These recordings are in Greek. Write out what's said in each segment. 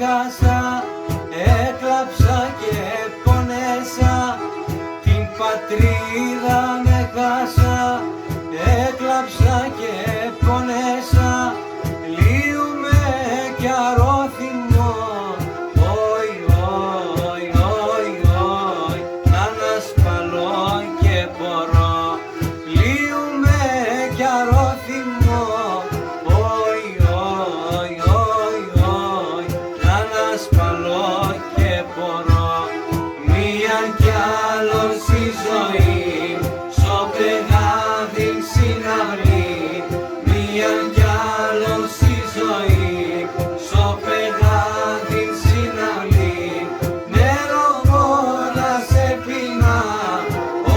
χάσα, έκλαψα και πονέσα, την πατρίδα με χάσα, έκλαψα και πονέσα, λύουμε κι αρρώθυμο, όι, όι, όι, όι, να ανασπαλώ και μπορώ, λύουμε κι αρρώθυμο, όι, όι, όι, όι, να ανασπαλώ και μπορώ, μίαν κι άλλον στη ζωή, στο πεγάδιν συναυλή, μίαν κι άλλον στη ζωή, στο πεγάδιν συναυλή, νερό όλα σε πεινά,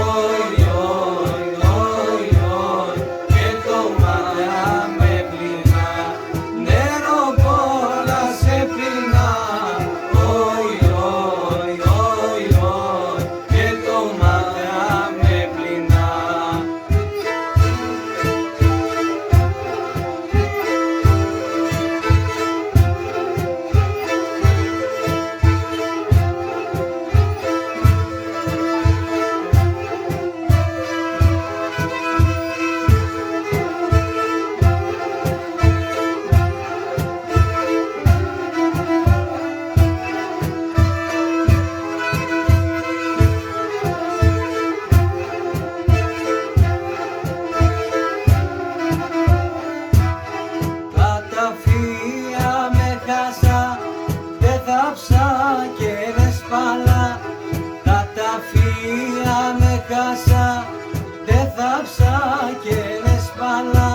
όι, όι, όι, όι, και το μάνα με πληνά, νερό όλα σε πεινά, όι, όι, όι, όι, και το μάνα με πληνά. Καταφύγια με χάσα, δεν θάψα και δεν σπάλα. Καταφύγια με χάσα, δεν θάψα και δεν σπάλα.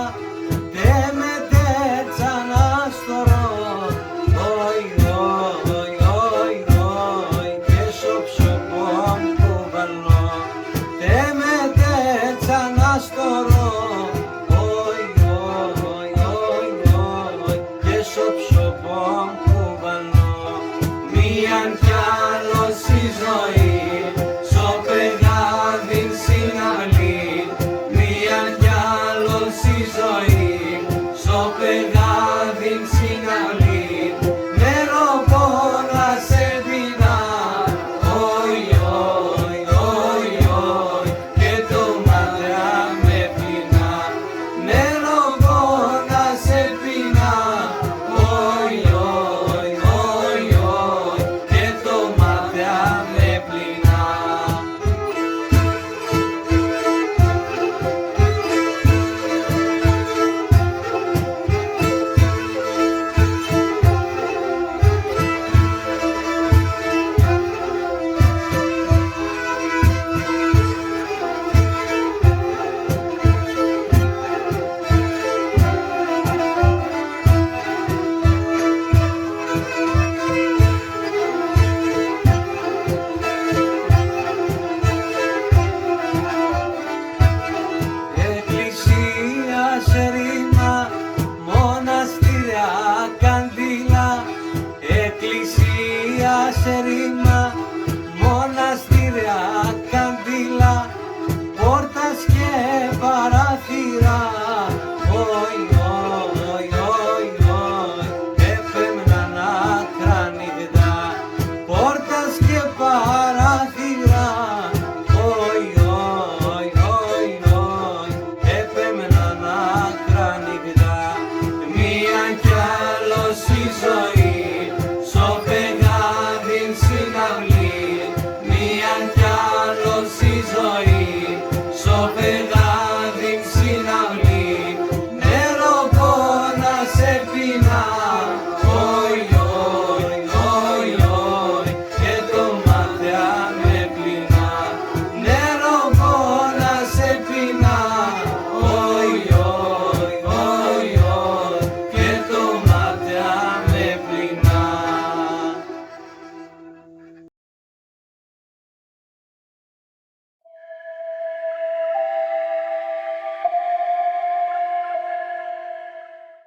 Δεν με τέτσα να στορώ, όι, όι, όι, όι, και σοψοπών που βαλώ. Δεν με τέτσα να στορώ, όι, όι, όι, όι, και σοψοπών που βαλώ. Μίαν κι άλλον στη ζωή, στο πεγάδιν συναυλή, μίαν κι άλλον στη ζωή, στο πεγάδιν συναυλή, νερό πόνα σε πεινά, όι, όι, όι, όι, και το μάτρα με πεινά, νερό πόνα σε πεινά, όι, όι, όι, όι, και το μάτρα με πεινά. Εκκλησία σε ρήμα, μοναστήρια καντήλα, εκκλησία σε ρήμα,